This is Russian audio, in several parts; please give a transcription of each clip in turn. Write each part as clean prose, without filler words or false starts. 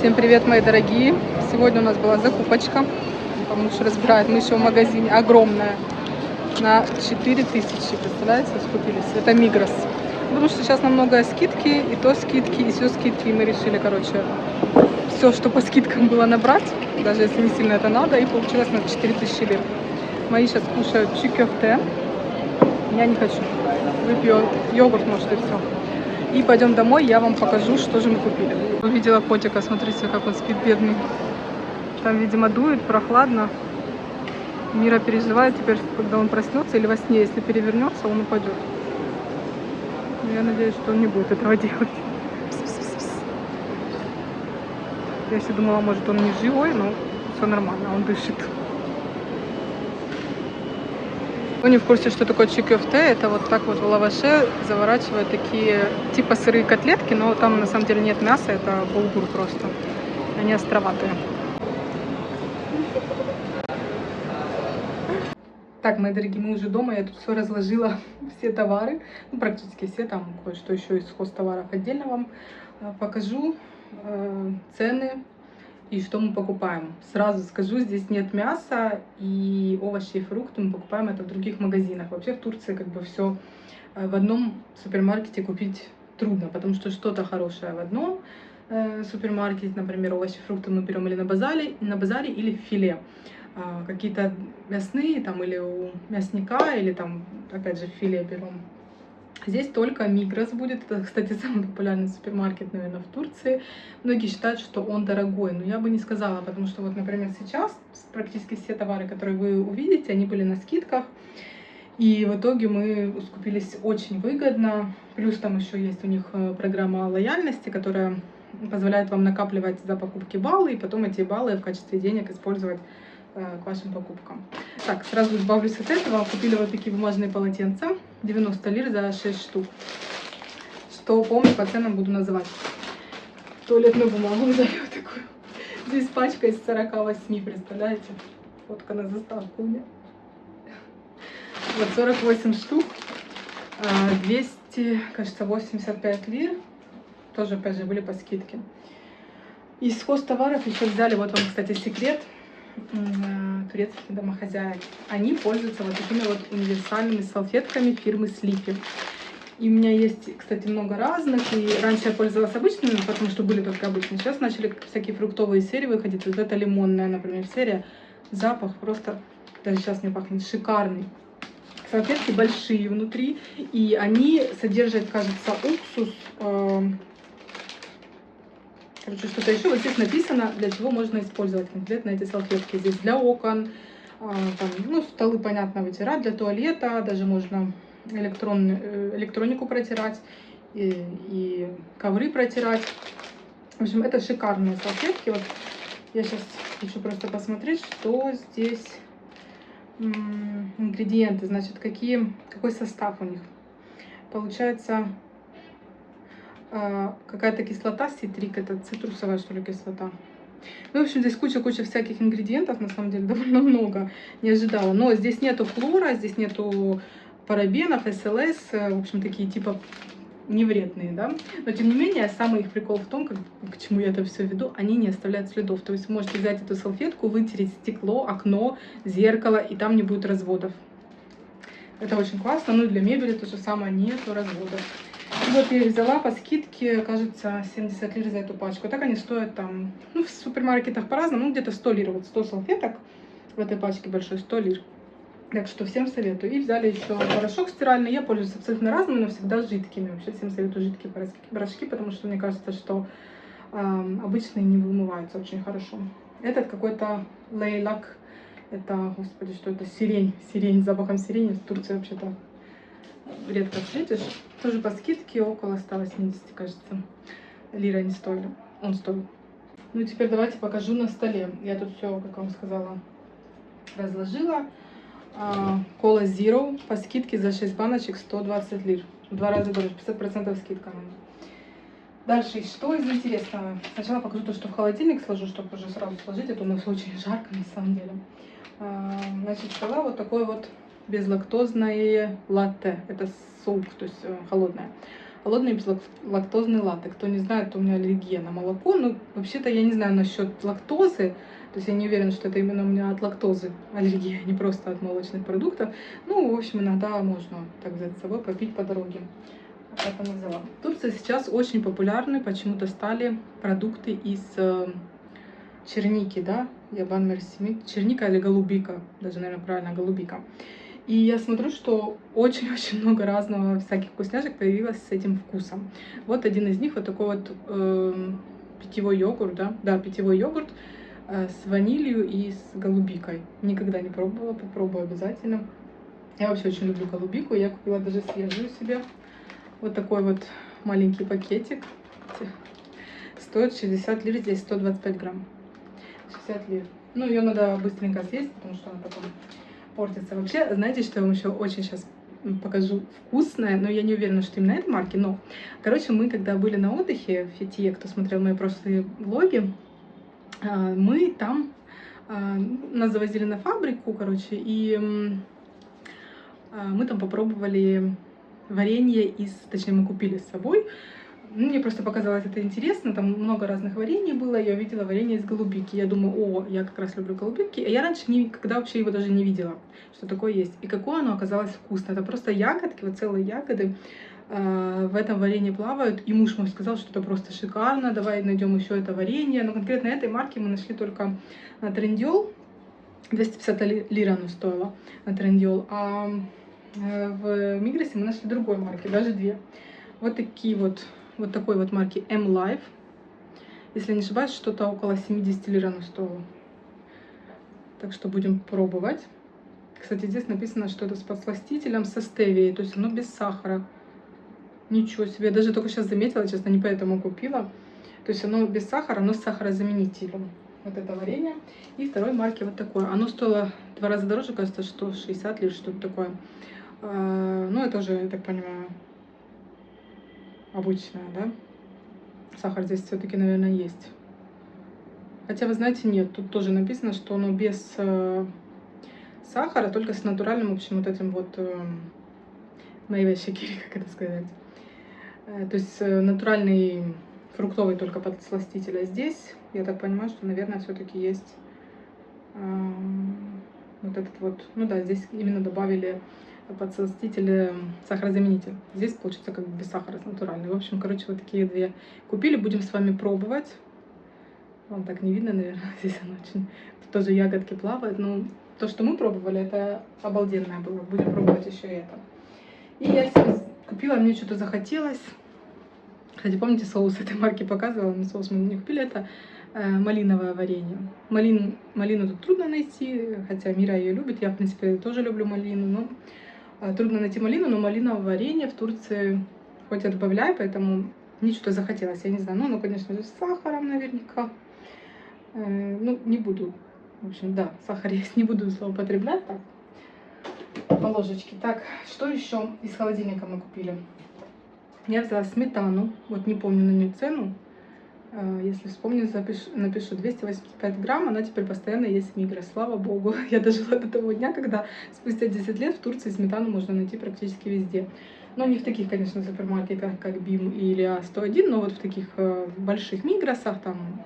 Всем привет, мои дорогие! Сегодня у нас была закупочка. Муж разбирает, мы еще в магазине, огромная, на 4000, представляете, скупились. Это Мигрос. Потому что сейчас намного скидки, и то скидки, и все скидки. И мы решили, короче, все, что по скидкам было, набрать, даже если не сильно это надо, и получилось на 4000 лир. Мои сейчас кушают чикёфте. Я не хочу. Выпью йогурт, может, и все. И пойдем домой, я вам покажу, что же мы купили. Увидела котика, смотрите, как он спит, бедный. Там, видимо, дует, прохладно. Мира переживает теперь, когда он проснется или во сне, если перевернется, он упадет. Я надеюсь, что он не будет этого делать. Я еще думала, может, он не живой, но все нормально, он дышит. Кто не в курсе, что такое чикёфте, это вот так вот в лаваше заворачивают такие типа сырые котлетки, но там на самом деле нет мяса, это булгур просто. Они островатые. Так, мои дорогие, мы уже дома, я тут все разложила, все товары, ну практически все, там кое-что еще из хозтоваров отдельно вам покажу, цены. И что мы покупаем? Сразу скажу, здесь нет мяса, и овощи и фрукты мы покупаем это в других магазинах. Вообще в Турции как бы все в одном супермаркете купить трудно, потому что что-то хорошее в одном супермаркете, например, овощи и фрукты мы берем или на базаре или в филе. Какие-то мясные там или у мясника, или там опять же в филе берем. Здесь только Мигрос будет. Это, кстати, самый популярный супермаркет, наверное, в Турции. Многие считают, что он дорогой, но я бы не сказала, потому что вот, например, сейчас практически все товары, которые вы увидите, они были на скидках. И в итоге мы скупились очень выгодно. Плюс там еще есть у них программа лояльности, которая позволяет вам накапливать за покупки баллы, и потом эти баллы в качестве денег использовать к вашим покупкам. Так, сразу избавлюсь от этого. Купили вот такие бумажные полотенца. 90 лир за 6 штук. Что помню, по ценам буду называть. Туалетную бумагу взяли вот такую. Здесь пачка из 48, представляете? Фотка на заставку у меня. Вот 48 штук. 200, кажется, 85 лир. Тоже, опять же, были по скидке. Из хозтоваров еще взяли, вот вам, кстати, секрет. Турецких домохозяек. Они пользуются вот такими вот универсальными салфетками фирмы Sleepy. И у меня есть, кстати, много разных. И раньше я пользовалась обычными, потому что были только обычные. Сейчас начали всякие фруктовые серии выходить. Вот это лимонная, например, серия. Запах просто, даже сейчас мне пахнет, шикарный. Салфетки большие внутри. И они содержат, кажется, уксус. Короче, что-то еще. Вот здесь написано, для чего можно использовать конкретно эти салфетки. Здесь для окон, там, ну, столы, понятно, вытирать, для туалета, даже можно электронику протирать и ковры протирать. В общем, это шикарные салфетки. Вот я сейчас хочу просто посмотреть, что здесь ингредиенты, значит, какой состав у них. Получается, какая-то кислота, цитрик, это цитрусовая, что ли, кислота. Ну, в общем, здесь куча всяких ингредиентов, на самом деле, довольно много, не ожидала. Но здесь нету хлора, здесь нету парабенов, СЛС, в общем, такие типа невредные, да. Но, тем не менее, самый их прикол в том, к чему я это все веду, они не оставляют следов. То есть вы можете взять эту салфетку, вытереть стекло, окно, зеркало, и там не будет разводов. Это очень классно. Ну и для мебели то же самое, нету разводов. Вот я их взяла по скидке, кажется, 70 лир за эту пачку. Так они стоят там, ну, в супермаркетах по-разному, ну, где-то 100 лир. Вот 100 салфеток в этой пачке большой, 100 лир. Так что всем советую. И взяли еще порошок стиральный. Я пользуюсь абсолютно разными, но всегда жидкими. Вообще всем советую жидкие порошки, потому что мне кажется, что обычные не вымываются очень хорошо. Этот какой-то лейлак. Это, господи, что это? Сирень. Сирень с запахом сирени. В Турции вообще-то редко встретишь. Тоже по скидке около 180, кажется, лира не стоили. Он стоил. Ну и теперь давайте покажу на столе. Я тут все, как вам сказала, разложила. Кола Zero по скидке за 6 баночек 120 лир. В 2 раза дороже, 50% скидка. Дальше, что из интересного? Сначала покажу то, что в холодильник сложу, чтобы уже сразу сложить. Это у нас очень жарко, на самом деле. Значит, взяла вот такое вот безлактозное латте. Это суп, то есть холодное. холодный безлактозный латте. Кто не знает, то у меня аллергия на молоко. Ну, вообще-то я не знаю насчет лактозы. То есть я не уверена, что это именно у меня от лактозы аллергия, не просто от молочных продуктов. Ну, в общем, иногда можно так взять с собой, попить по дороге. Это взяла. В Турции сейчас очень популярны почему-то стали продукты из черники, да, ябан мерсимит, черника или голубика, даже, наверное, правильно, голубика. И я смотрю, что очень-очень много разного всяких вкусняшек появилось с этим вкусом. Вот один из них, вот такой вот питьевой йогурт, да, питьевой йогурт с ванилью и с голубикой. Никогда не пробовала, попробую обязательно. Я вообще очень люблю голубику, я купила даже свежую себе. Вот такой вот маленький пакетик. Стоит 60 лир, здесь 125 грамм. 60 лир. Ну, ее надо быстренько съесть, потому что она потом портится. Вообще, знаете, что я вам еще очень сейчас покажу вкусное, но я не уверена, что именно этой марки, но, короче, мы когда были на отдыхе в Фетие, кто смотрел мои прошлые влоги, мы там, нас завозили на фабрику, короче, и мы там попробовали варенье точнее, мы купили с собой. Мне просто показалось это интересно, там много разных варений было, я увидела варенье из голубики. Я думаю, о, я как раз люблю голубики. А я раньше никогда вообще его даже не видела, что такое есть. И какое оно оказалось вкусное. Это просто ягодки, вот целые ягоды в этом варенье плавают. И муж мой сказал, что это просто шикарно, давай найдем еще это варенье. Но конкретно этой марки мы нашли только на Трендиол. 250 лир оно стоило на Трендиол. А в Мигросе мы нашли другой марки, даже две. Вот такие вот такой вот марки M-Life. Если не ошибаюсь, что-то около 70 лир оно стоило. Так что будем пробовать. Кстати, здесь написано, что это с подсластителем, со стевией, то есть оно без сахара. Ничего себе, я даже только сейчас заметила, честно, не поэтому купила. То есть оно без сахара, но с сахарозаменителем. Вот это варенье. И второй марки вот такое. Оно стоило в 2 раза дороже, кажется, что 60 лир, что-то такое. Ну, это уже, я так понимаю, обычная, да? Сахар здесь все-таки, наверное, есть. Хотя, вы знаете, нет, тут тоже написано, что оно без сахара, только с натуральным, в общем, вот этим вот моей шекери, как это сказать. То есть натуральный фруктовый только подсластитель. А здесь, я так понимаю, что, наверное, все-таки есть вот этот вот, ну да, здесь именно добавили подсластитель, сахарозаменитель. Здесь получится как бы без сахара, натуральный. В общем, короче, вот такие две купили, будем с вами пробовать. Вам так не видно, наверное, здесь оно очень... Тут тоже ягодки плавают, но то, что мы пробовали, это обалденное было. Будем пробовать еще и это. И я себе купила, мне что-то захотелось. Кстати, помните, соус этой марки показывала, но соус мы не купили, это малиновое варенье. Малину тут трудно найти, хотя Мира ее любит, я, в принципе, тоже люблю малину, но трудно найти малину, но малиновое варенье в Турции хоть я добавляю, поэтому мне что-то захотелось, я не знаю, ну, конечно же, с сахаром наверняка. Ну, не буду, в общем, да, сахар есть, не буду злоупотреблять, так, по ложечке. Так, что еще из холодильника мы купили? Я взяла сметану, вот не помню на нее цену, если вспомню, напишу. 285 грамм, она теперь постоянно есть в Мигрос, слава богу. Я дожила до того дня, когда спустя 10 лет в Турции сметану можно найти практически везде. Но не в таких, конечно, супермаркетах, как Бим или А101, но вот в таких больших Мигросах там,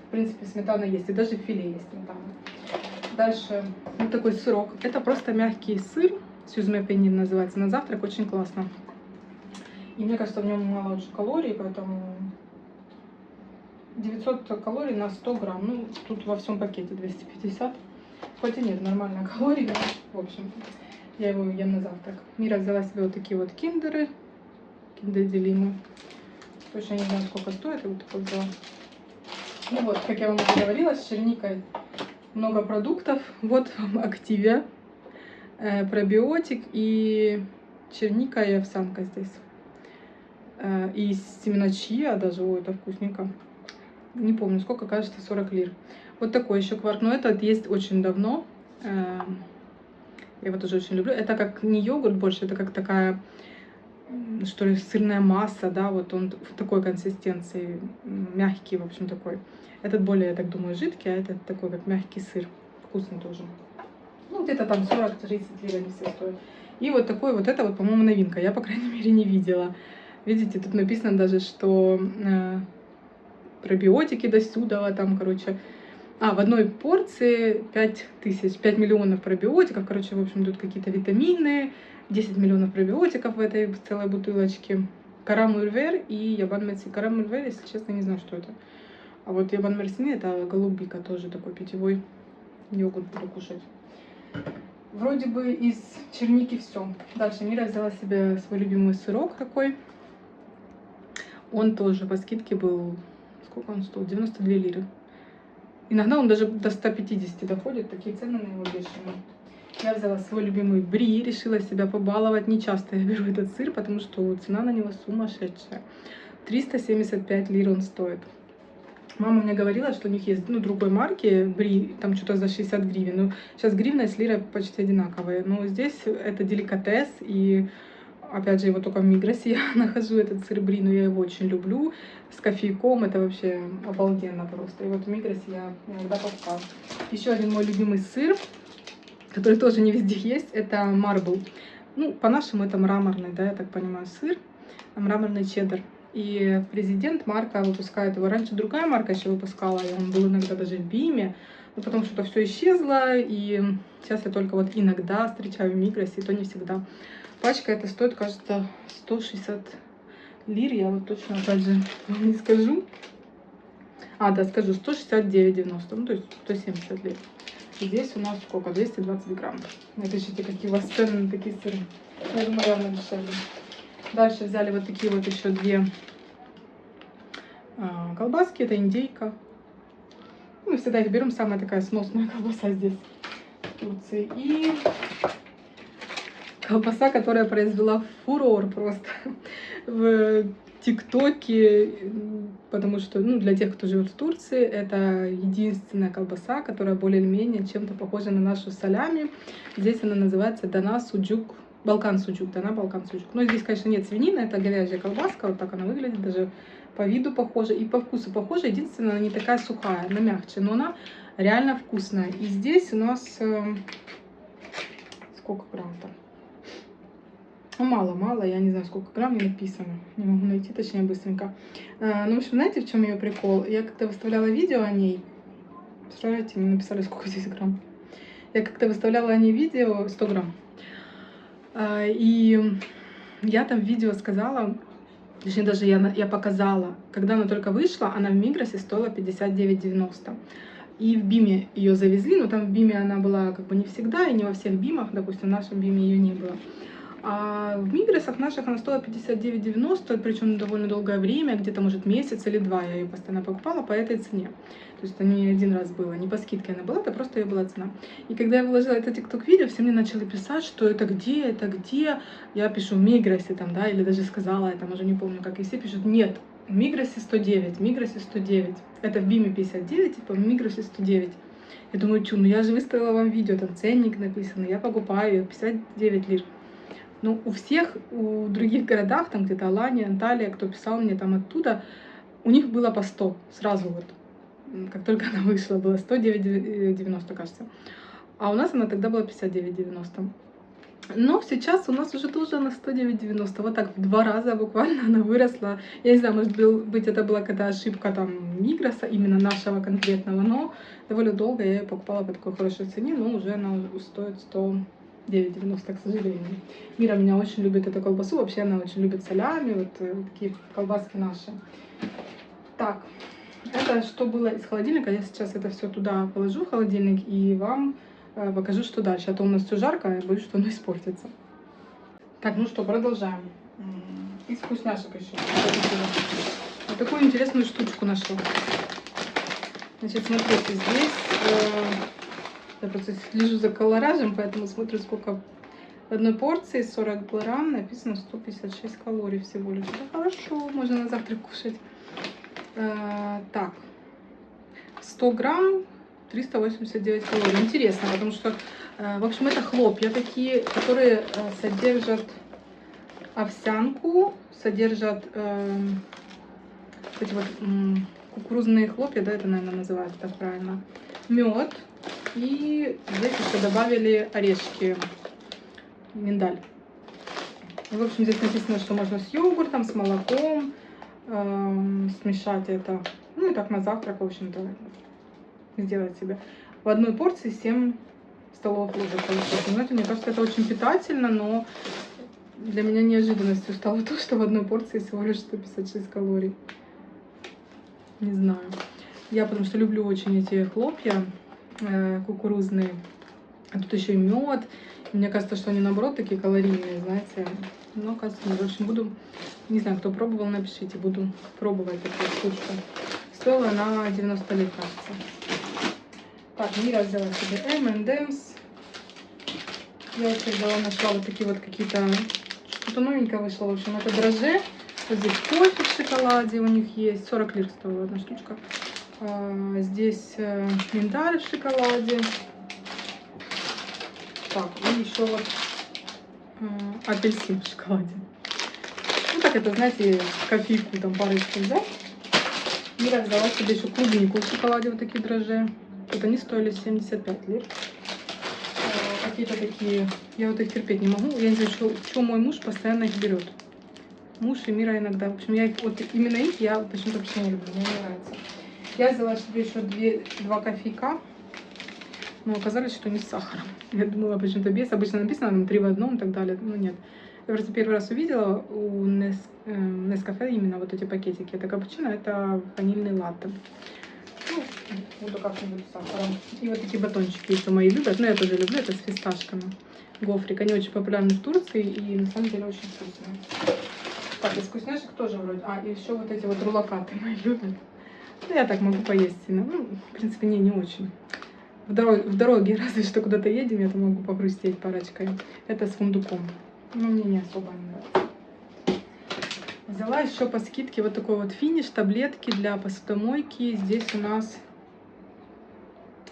в принципе, сметана есть, и даже в филе есть сметана. Дальше вот такой сырок. Это просто мягкий сыр, сюзме пенин называется, на завтрак очень классно. И мне кажется, в нем мало очень калорий, поэтому 900 калорий на 100 грамм. Ну, тут во всем пакете 250. Хоть и нет, нормально калорий, но, в общем, я его ем на завтрак. Мира взяла себе вот такие вот киндеры. Киндер-делимы. Точно не знаю, сколько стоит, я вот такой взяла. Ну вот, как я вам уже говорила, с черникой много продуктов. Вот вам Активия, пробиотик и черника и овсянка здесь. И семена чиа даже, ой, это вкусненько. Не помню сколько, кажется 40 лир. Вот такой еще кварк, но этот есть очень давно. Я его тоже очень люблю. Это как не йогурт больше, это как такая, что ли, сырная масса, да, вот он в такой консистенции, мягкий, в общем, такой. Этот более, я так думаю, жидкий, а этот такой, как мягкий сыр. Вкусный тоже. Ну, где-то там 40-30 лир они все стоят. И вот такой вот, это вот, по-моему, новинка. Я, по крайней мере, не видела. Видите, тут написано даже, что пробиотики до сюда, там, короче. В одной порции 5 миллионов пробиотиков. Короче, в общем, тут какие-то витамины, 10 миллионов пробиотиков в этой целой бутылочке. Карамульвер и Ябан Мерси. Карамульвер, если честно, не знаю, что это. А вот Ябан Мерси это голубика, тоже такой питьевой йогурт буду кушать. Вроде бы из черники все. Дальше Мира взяла себе свой любимый сырок такой. Он тоже по скидке был, сколько он стоил? 92 лиры. Иногда он даже до 150 доходит, такие цены на него бешеные. Я взяла свой любимый бри, решила себя побаловать. Не часто я беру этот сыр, потому что цена на него сумасшедшая. 375 лир он стоит. Мама мне говорила, что у них есть, другой марки, бри, там что-то за 60 гривен. Ну, сейчас гривна с лирой почти одинаковые. Но здесь это деликатес, и опять же, его только в Мигросе я нахожу, этот сыр бри, но я его очень люблю. С кофейком это вообще обалденно просто. И вот в Мигросе я иногда покупаю. Еще один мой любимый сыр, который тоже не везде есть, это марбл. Ну, по-нашему это мраморный, да, я так понимаю, сыр, мраморный чеддер. И Президент марка выпускает его. Раньше другая марка еще выпускала, и он был иногда даже в Биме. Но потом что-то все исчезло, и сейчас я только вот иногда встречаю в Мигросе, и то не всегда. Пачка это стоит, кажется, 160 лир. Я вот точно, опять же, вам не скажу. Да, скажу, 169,90, ну, то есть 170 лир. Здесь у нас сколько? 220 грамм. Напишите, какие у вас цены на такие сыры. Я думаю, явно дешевле. Дальше взяли вот такие вот еще две колбаски. Это индейка. Мы всегда их берем. Самая такая сносная колбаса здесь, в Турции. И колбаса, которая произвела фурор просто в ТикТоке, потому что, для тех, кто живет в Турции, это единственная колбаса, которая более-менее чем-то похожа на нашу салями. Здесь она называется Дана Суджук, Балкан Суджук, Дана Балкан Суджук. Но здесь, конечно, нет свинины, это говяжья колбаска, вот так она выглядит, даже по виду похожа и по вкусу похожа. Единственное, она не такая сухая, она мягче, но она реально вкусная. И здесь у нас сколько грамм-то? Мало, я не знаю, сколько грамм не написано. Не могу найти, точнее, быстренько. Ну, в общем, знаете, в чем ее прикол? Я как-то выставляла видео о ней. Представляете, мне написали, сколько здесь грамм. Я как-то выставляла о ней видео, 100 грамм. И я там в видео сказала, точнее, даже я показала, когда она только вышла, она в Мигросе стоила 59,90. И в Биме ее завезли, но там в Биме она была как бы не всегда, и не во всех Бимах, допустим, в нашем Биме ее не было. А в Мигросах наших она стоила 59,90, причем довольно долгое время, где-то, может, месяц или два я ее постоянно покупала по этой цене. То есть это не один раз было, не по скидке она была, это просто ее была цена. И когда я выложила это TikTok-видео, все мне начали писать, что это где. Я пишу в Мигросе там, да, или даже сказала, я там уже не помню как, и все пишут, нет, в Мигросе 109, в Мигросе 109. Это в Биме 59, типа в Мигросе 109. Я думаю, я же выставила вам видео, там ценник написан, я покупаю ее 59 лир. Ну, у всех, у других городах, там где-то Алания, Анталия, кто писал мне там оттуда, у них было по 100 сразу вот. Как только она вышла, было 109,90, кажется. А у нас она тогда была 59,90. Но сейчас у нас уже тоже на 109,90. Вот так в 2 раза буквально она выросла. Я не знаю, может быть, это была какая-то ошибка там Мигроса, именно нашего конкретного, но довольно долго я ее покупала по такой хорошей цене, но уже она стоит 109,90, к сожалению. Мира меня очень любит эту колбасу, вообще она очень любит солями, вот такие колбаски наши. Так, это что было из холодильника, я сейчас это все туда положу в холодильник и вам покажу, что дальше. А то у нас все жарко, я боюсь, что оно испортится. Так, ну что, продолжаем. Из вкусняшек еще. Вот такую интересную штучку нашла. Значит, смотрите, здесь я просто слежу за колоражем, поэтому смотрю, сколько в одной порции, 40 грамм, написано 156 калорий всего лишь. Это хорошо, можно на завтрак кушать. Так, 100 грамм, 389 калорий. Интересно, потому что, в общем, это хлопья такие, которые содержат овсянку, содержат эти вот кукурузные хлопья, да, это, наверное, называется так правильно, мед. И здесь еще добавили орешки, миндаль. В общем, здесь написано, что можно с йогуртом, с молоком смешать это. Ну и так на завтрак, в общем-то, сделать себе. В одной порции 7 столовых ложек получается. Знаете, мне кажется, это очень питательно, но для меня неожиданностью стало то, что в одной порции всего лишь 156 калорий. Не знаю. Я потому что люблю очень эти хлопья кукурузные. А тут еще и мед. Мне кажется, что они наоборот такие калорийные, знаете. Но, кажется, нет. В общем, буду, не знаю, кто пробовал, напишите. Буду пробовать такую штучку. Стоила она 90 лет, кажется. Так, Мира взяла себе M&M's. Я вообще взяла, нашла вот такие вот какие-то... Что-то новенькое вышло. В общем, это дрожжи. Вот здесь кофе в шоколаде у них есть. 40 лир стоила одна штучка. Здесь миндаль в шоколаде. Так, и еще вот апельсин в шоколаде. Ну, так это, знаете, кофейку там парочку взять. Мира взяла себе еще клубнику в шоколаде, вот такие дрожжи. Вот они стоили 75 лир. Какие-то такие, я вот их терпеть не могу. Я не знаю, что мой муж постоянно их берет. Муж и Мира иногда. В общем, я их, вот именно их я почему-то вообще не люблю, мне не нравится. Я взяла себе еще два кофейка. Но оказалось, что не с сахаром. Я думала, почему-то без. Обычно написано там 3 в одном и так далее. Но нет. Я просто первый раз увидела у Nescafe именно вот эти пакетики. Это капучино, это ванильный латте. Ну, буду как-нибудь с сахаром. И вот такие батончики еще мои любят. Но я тоже люблю, это с фисташками. Гофрик. Они очень популярны в Турции и на самом деле очень вкусные. Так, из вкусняшек тоже вроде. А, и еще вот эти вот рулакаты мои любят. Да я так могу поесть сильно. Ну, в принципе, не очень. В дороге, разве что куда-то едем, я там могу похрустеть парочкой. Это с фундуком. Но мне не особо не нравится. Взяла еще по скидке вот такой вот финиш, таблетки для посудомойки. Здесь у нас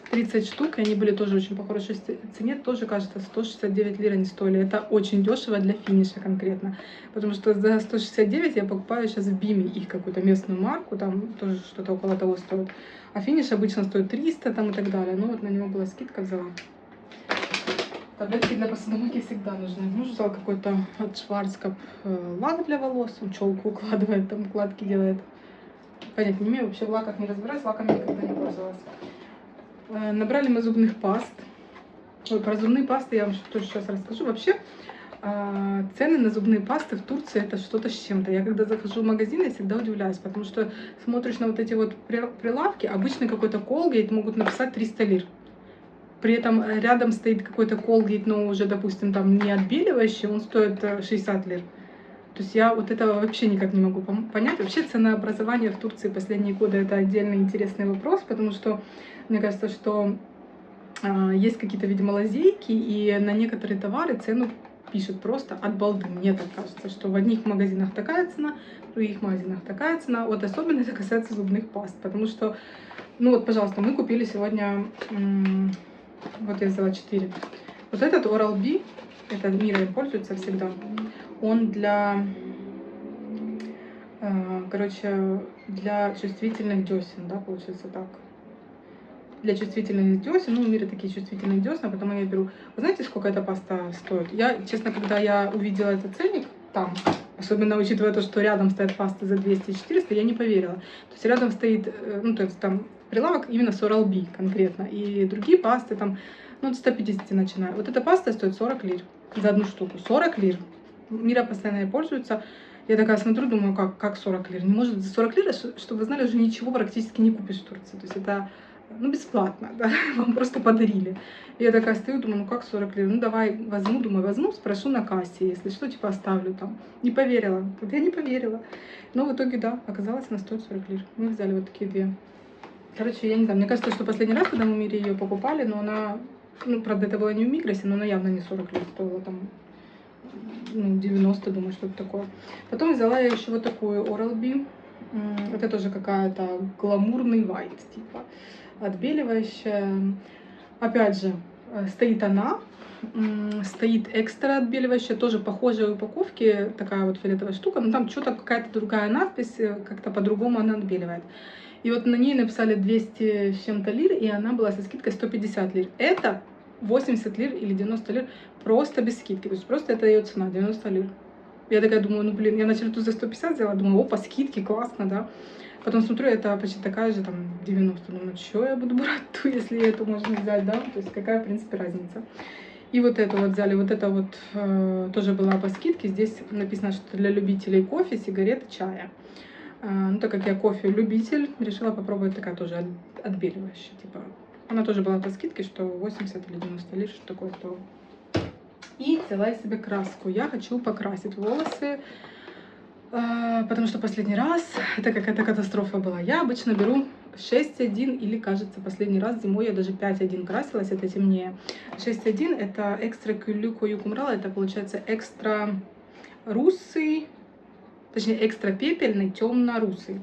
30 штук, и они были тоже очень по хорошей цене. Тоже, кажется, 169 лир они стоили. Это очень дешево для финиша конкретно. Потому что за 169 я покупаю сейчас в Биме их какую-то местную марку. Там тоже что-то около того стоит. А финиш обычно стоит 300 там и так далее. Ну вот на него была скидка, взяла. Таблетки для посудомойки всегда нужны. Муж взял какой-то от Шварцкоп лак для волос. Он челку укладывает, там укладки делает. Понятия не имею, вообще в лаках не разбираюсь, лаками никогда не пользовалась. Набрали мы зубных паст. Ой, про зубные пасты я вам тоже сейчас расскажу. Вообще, цены на зубные пасты в Турции это что-то с чем-то. Я когда захожу в магазин, я всегда удивляюсь, потому что смотришь на вот эти вот прилавки, обычный какой-то Colgate могут написать 300 лир. При этом рядом стоит какой-то Colgate, но уже, допустим, там не отбеливающий, он стоит 60 лир. То есть я вот этого вообще никак не могу понять. Вообще ценообразование в Турции последние годы это отдельный интересный вопрос, потому что мне кажется, что есть какие-то, видимо, лазейки, и на некоторые товары цену пишут просто от балды. Мне так кажется, что в одних магазинах такая цена, в других магазинах такая цена. Вот особенно это касается зубных паст, потому что, ну вот, пожалуйста, мы купили сегодня, вот я взяла 4. Вот этот Oral-B, это Мира им пользуется всегда, он для, короче, для чувствительных десен, да, получается так. Для чувствительных десен, ну, у Мира такие чувствительные десна, потому я беру. Вы знаете, сколько эта паста стоит? Я, честно, когда я увидела этот ценник там, особенно учитывая то, что рядом стоят пасты за 200-400, я не поверила. То есть рядом стоит, ну, то есть там прилавок именно с Oral-B конкретно, и другие пасты там, ну, от 150 начиная. Вот эта паста стоит 40 лир за одну штуку. 40 лир. Мира постоянно ей пользуется. Я такая смотрю, думаю, как 40 лир? Не может за 40 лир, чтобы вы знали, уже ничего практически не купишь в Турции. То есть это, ну, бесплатно, да? Вам просто подарили. И я такая стою, думаю, ну как 40 лир? Ну давай возьму, думаю, возьму, спрошу на кассе, если что, типа оставлю там. Не поверила. Вот я не поверила. Но в итоге, да, оказалось, она стоит 40 лир. Мы взяли вот такие две. Короче, я не знаю, мне кажется, что последний раз, когда мы в Мире ее покупали, но она, ну, правда, это было не в Мигросе, но она явно не 40 лир стоила там. Ну, 90, думаю, что-то такое. Потом взяла я еще вот такую Oral-B. Это тоже какая-то гламурный white, типа, отбеливающая. Опять же, стоит она, стоит экстра отбеливающая, тоже похожая упаковки, такая вот фиолетовая штука, но там что-то какая-то другая надпись, как-то по-другому она отбеливает. И вот на ней написали 200 с чем-то лир, и она была со скидкой 150 лир. Это 80 лир или 90 лир просто без скидки. То есть просто это ее цена, 90 лир. Я такая думаю, ну блин, я на черету за 150 взяла, думаю, опа, скидки, классно, да. Потом смотрю, это почти такая же, там, 90. Думаю, что я буду брать ту, если эту можно взять, да? То есть какая, в принципе, разница. И вот эту вот взяли, вот это вот тоже была по скидке. Здесь написано, что для любителей кофе, сигарет, чая. Ну, так как я кофе-любитель, решила попробовать такая тоже отбеливающая, типа. Она тоже была по скидке, что 80 или 90 лир, что такое, то. И взяла я себе краску. Я хочу покрасить волосы, потому что последний раз это какая-то катастрофа была. Я обычно беру 6,1 или, кажется, последний раз зимой я даже 5,1 красилась, это темнее. 6,1 это экстра кюлю кою кумрала, это получается экстра русый, точнее экстра пепельный, темно-русый.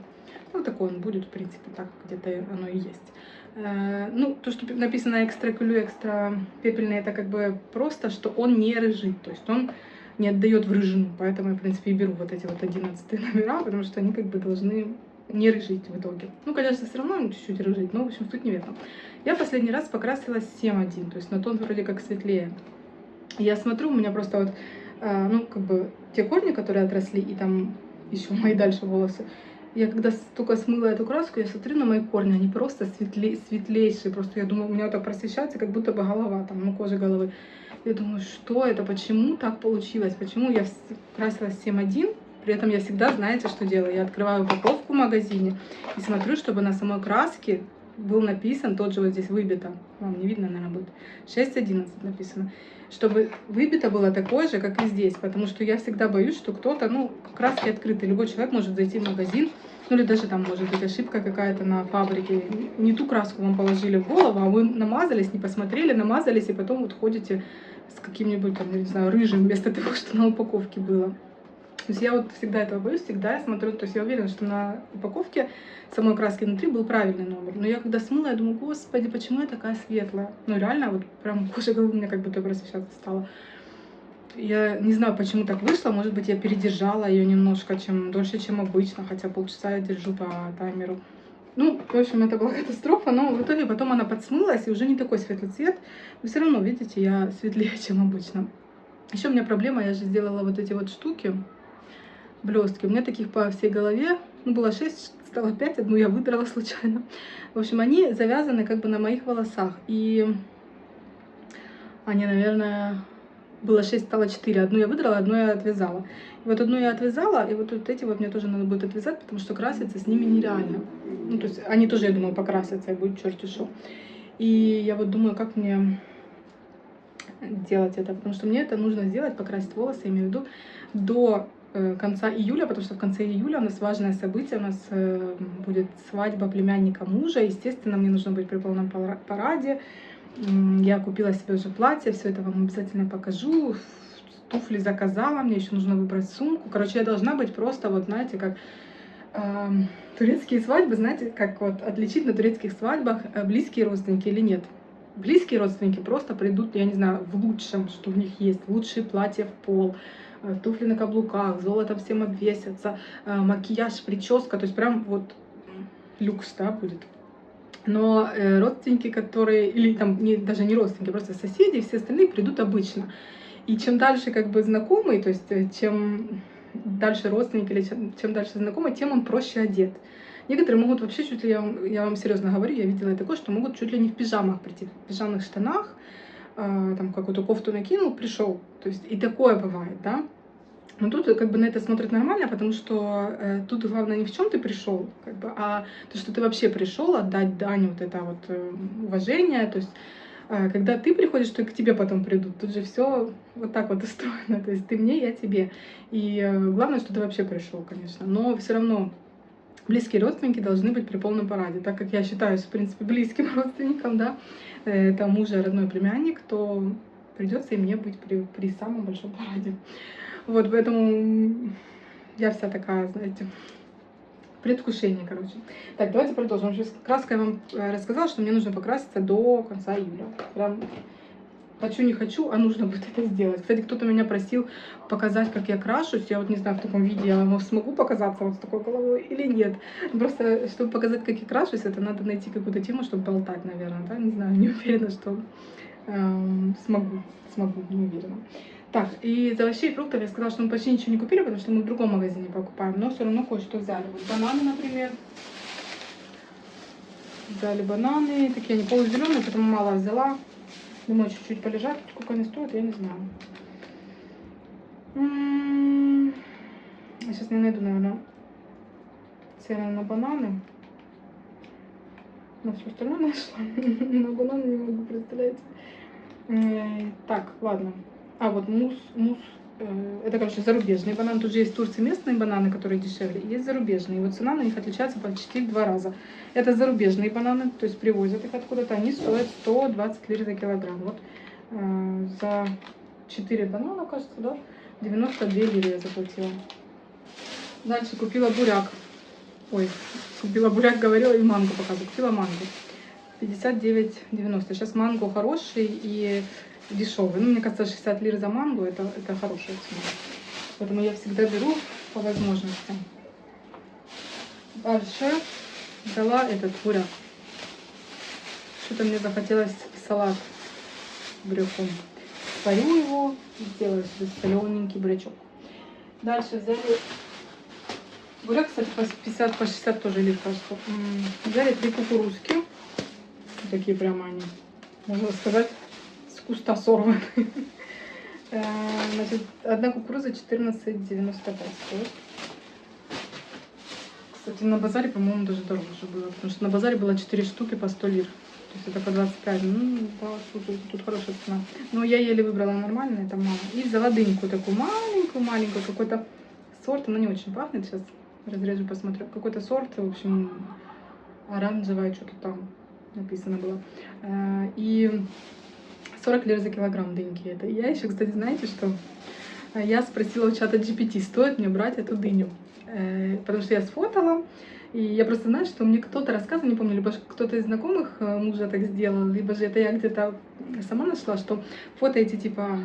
Ну, такой он будет, в принципе, так где-то оно и есть. Ну, то, что написано экстра кюлю, экстра пепельный, это как бы просто, что он не рыжит, то есть он не отдает в рыжину, поэтому я, в принципе, и беру вот эти вот 11 номера, потому что они как бы должны не рыжить в итоге. Ну, конечно, все равно чуть-чуть рыжить, но, в общем, суть не в этом. Я последний раз покрасилась 7,1, то есть на тон вроде как светлее. Я смотрю, у меня просто вот, ну, как бы те корни, которые отросли, и там еще мои дальше волосы, я когда только смыла эту краску, я смотрю на мои корни, они просто светлейшие, просто я думаю, у меня вот так просвещается, как будто бы голова, там, ну, кожа головы. Я думаю, что это, почему так получилось, почему я красилась 7,1, при этом я всегда, знаете, что делаю, я открываю упаковку в магазине и смотрю, чтобы на самой краске был написан, тот же вот здесь выбито, вам не видно, наверное, будет, 6,11 написано, чтобы выбито было такое же, как и здесь, потому что я всегда боюсь, что кто-то, ну, краски открыты, любой человек может зайти в магазин, ну или даже там может быть ошибка какая-то на фабрике, не ту краску вам положили в голову, а вы намазались, не посмотрели, намазались, и потом вот ходите с каким-нибудь, там, не знаю, рыжим, вместо того, что на упаковке было. То есть я вот всегда этого боюсь, всегда я смотрю, то есть я уверена, что на упаковке самой краски внутри был правильный номер. Но я когда смыла, я думаю, господи, почему я такая светлая? Ну реально, вот прям кожа головы у меня как будто просвещаться стала. Я не знаю, почему так вышло, может быть, я передержала ее немножко, дольше, чем обычно, хотя полчаса я держу по таймеру. Ну, в общем, это была катастрофа, но в итоге потом она подсмылась, и уже не такой светлый цвет. Но все равно, видите, я светлее, чем обычно. Еще у меня проблема, я же сделала вот эти вот штуки, блестки. У меня таких по всей голове, ну, было 6, стало 5, одну я выдрала случайно. В общем, они завязаны как бы на моих волосах. И они, наверное, было 6, стало 4. Одну я выдрала, одну я отвязала. И вот одну я отвязала, и вот эти вот мне тоже надо будет отвязать, потому что краситься с ними нереально. Ну, то есть они тоже, я думаю, покрасятся, и будет черти шо. И я вот думаю, как мне делать это, потому что мне это нужно сделать, покрасить волосы, я имею в виду, до конца июля, потому что в конце июля у нас важное событие, у нас будет свадьба племянника мужа, естественно, мне нужно быть при полном параде. Я купила себе уже платье, все это вам обязательно покажу, туфли заказала, мне еще нужно выбрать сумку, короче, я должна быть просто, вот знаете, как турецкие свадьбы, знаете, как вот отличить на турецких свадьбах близкие родственники или нет. Близкие родственники просто придут, я не знаю, в лучшем, что у них есть, лучшие платья в пол, туфли на каблуках, золотом всем обвесятся, макияж, прическа, то есть прям вот люкс, да, будет. Но родственники, которые, или там даже не родственники, просто соседи, все остальные придут обычно. И чем дальше как бы знакомый, то есть чем дальше родственник или чем дальше знакомый, тем он проще одет. Некоторые могут вообще чуть ли, я вам серьезно говорю, я видела такое, что могут чуть ли не в пижамах прийти, в пижамных штанах, там какую-то кофту накинул, пришел. То есть и такое бывает, да. Но тут как бы на это смотрят нормально, потому что тут главное не в чем ты пришел, как бы, а то, что ты вообще пришел отдать дань, вот это вот уважение. То есть когда ты приходишь, то и к тебе потом придут. Тут же все вот так вот устроено. То есть ты мне, я тебе. И главное, что ты вообще пришел, конечно. Но все равно близкие родственники должны быть при полном параде. Так как я считаюсь, в принципе, близким родственником, да, это мужа родной племянник, то придется и мне быть при самом большом параде. Вот, поэтому я вся такая, знаете, предвкушение, короче. Так, давайте продолжим. Сейчас краской я вам рассказала, что мне нужно покраситься до конца июля. Прям хочу, не хочу, а нужно будет это сделать. Кстати, кто-то меня просил показать, как я крашусь. Я вот не знаю, в таком виде я смогу показаться вот с такой головой или нет. Просто, чтобы показать, как я крашусь, это надо найти какую-то тему, чтобы болтать, наверное, да? Не знаю, не уверена, что смогу, не уверена. Так, и из овощей и фруктов я сказала, что мы почти ничего не купили, потому что мы в другом магазине покупаем, но все равно кое-что взяли. Вот бананы, например. Взяли бананы, такие они полузеленые, поэтому мало взяла. Думаю, чуть-чуть полежат. Сколько они стоят, я не знаю. Я сейчас не найду, наверное, цены на бананы. На все остальное нашла. На бананы не могу представлять. Так, ладно. А, вот мусс. Это, короче, зарубежные бананы. Тут же есть в Турции местные бананы, которые дешевле. И есть зарубежные. И вот цена на них отличается почти в 2 раза. Это зарубежные бананы, то есть привозят их откуда-то. Они стоят 120 лир за килограмм. Вот за 4 банана, кажется, да? 92 лиры я заплатила. Дальше купила буряк. Ой, купила буряк, говорила, и манго показываю. Купила манго. 59,90. Сейчас манго хороший и дешевый. Ну, мне кажется, 60 лир за манго это хорошая цена. Поэтому я всегда беру по возможности. Дальше взяла этот буряк. Что-то мне захотелось салат с буряком. Сварю его и сделаю себе солененький бурячок. Дальше взяли буряк, кстати, по 50, по 60 тоже лир, кажется. Взяли 3 кукурузки. Такие прямо они, можно сказать, с куста сорваны. Значит, одна кукуруза 14,95 стоит. Кстати, на базаре, по-моему, даже дороже было, потому что на базаре было 4 штуки по 100 лир. То есть это по 25. Ну, да, тут хорошая цена. Но я еле выбрала нормально, это мало. И взяла дыньку такую маленькую, какой-то сорт, она не очень пахнет. Сейчас разрежу, посмотрю. Какой-то сорт, в общем, оранжевая, что-то там написано было. И 40 лир за килограмм дыньки. Это. И я еще, кстати, знаете, что я спросила у чата GPT, стоит мне брать эту дыню. Потому что я сфотала, и я просто знаю, что мне кто-то рассказывал, не помню, либо кто-то из знакомых мужа так сделал, либо же это я где-то сама нашла, что фото эти типа...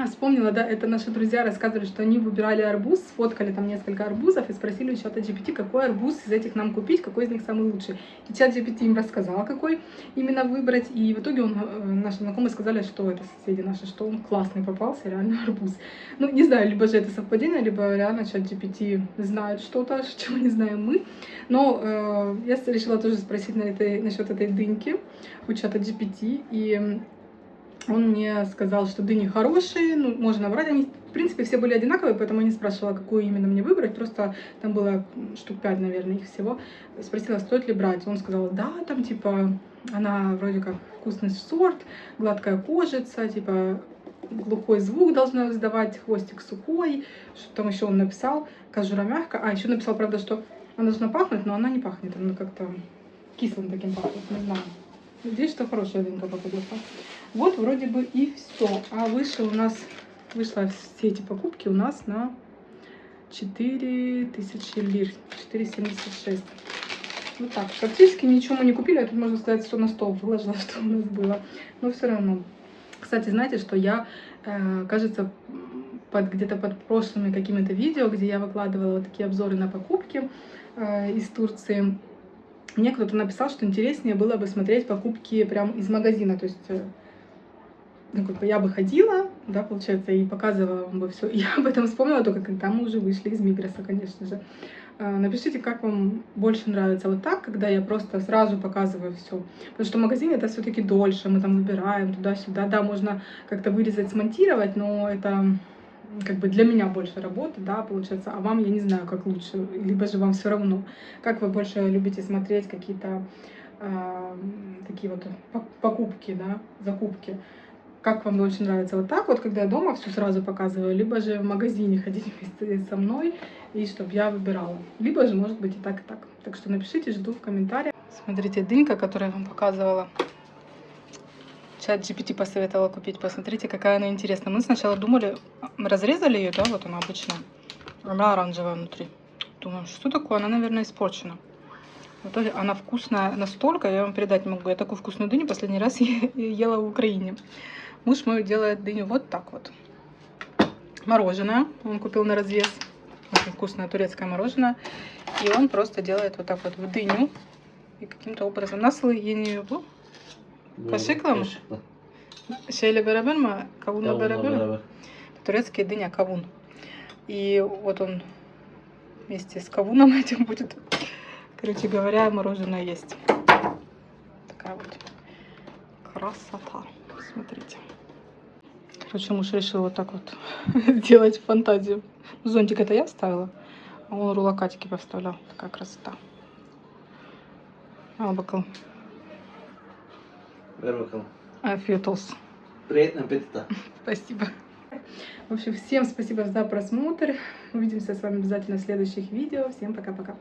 вспомнила, да, это наши друзья рассказывали, что они выбирали арбуз, сфоткали там несколько арбузов и спросили у чата GPT, какой арбуз из этих нам купить, какой из них самый лучший. И чат GPT им рассказал, какой именно выбрать, и в итоге наши знакомые сказали, что это соседи наши, что он классный попался, реально арбуз. Ну, не знаю, либо же это совпадение, либо реально чат GPT знает что-то, чего не знаем мы. Но я решила тоже спросить насчет этой дыньки у чата GPT, и он мне сказал, что дыни хорошие, ну, можно брать. Они, в принципе, все были одинаковые, поэтому я не спрашивала, какую именно мне выбрать. Просто там было штук 5, наверное, их всего. Спросила, стоит ли брать. Он сказал, да, там, типа, она вроде как вкусный сорт, гладкая кожица, типа, глухой звук должна издавать, хвостик сухой. Что там еще он написал? Кожура мягкая. Еще написал, правда, что она должна пахнуть, но она не пахнет. Она как-то кислым таким пахнет, не знаю. Надеюсь, что хорошая дынька попадется. Вот вроде бы и все. А вышла все эти покупки у нас на 4000 лир. 4,76. Вот так. Практически ничего мы не купили. А тут, можно сказать, все на стол выложила, что у нас было. Но все равно. Кстати, знаете, что я, кажется, где-то под прошлыми какими-то видео, где я выкладывала вот такие обзоры на покупки из Турции, мне кто-то написал, что интереснее было бы смотреть покупки прям из магазина. То есть, ну, как бы я бы ходила, да, получается, и показывала вам бы все. Я об этом вспомнила только когда мы уже вышли из Мигроса, конечно же. Напишите, как вам больше нравится вот так, когда я просто сразу показываю все. Потому что в магазине это все-таки дольше, мы там выбираем туда-сюда. Да, можно как-то вырезать, смонтировать, но это как бы для меня больше работы, да, получается, а вам я не знаю, как лучше, либо же вам все равно. Как вы больше любите смотреть какие-то такие вот покупки, да, закупки? Как вам больше нравится? Вот так вот, когда я дома все сразу показываю, либо же в магазине ходить вместе со мной, и чтобы я выбирала. Либо же, может быть, и так, и так. Так что напишите, жду в комментариях. Смотрите, дынька, которую я вам показывала. Чат GPT посоветовала купить. Посмотрите, какая она интересная. Мы сначала думали, мы разрезали ее, да, вот она обычная. Она оранжевая внутри. Думаю, что такое? Она, наверное, испорчена. В итоге она вкусная настолько, я вам передать не могу. Я такую вкусную дыню последний раз ела в Украине. Муж мой делает дыню вот так вот. Мороженое он купил на развес. Очень вкусное турецкое мороженое. И он просто делает вот так вот в дыню. И каким-то образом. Насыл я не люблю. Пошиклам? Şeyle beraber mi? Kavunla Kavunla beraber mi? beraber. Турецкий дыня кавун. И вот он вместе с кавуном этим будет, короче говоря, мороженое есть. Такая вот красота. Смотрите. Короче, муж решил вот так вот сделать фантазию. Зонтик это я ставила, а он рулакатики поставлял. Такая красота. Al bakalım. Ver bakalım. Afiyet olsun. Приятного аппетита. Спасибо. В общем, всем спасибо за просмотр. Увидимся с вами обязательно в следующих видео. Всем пока-пока.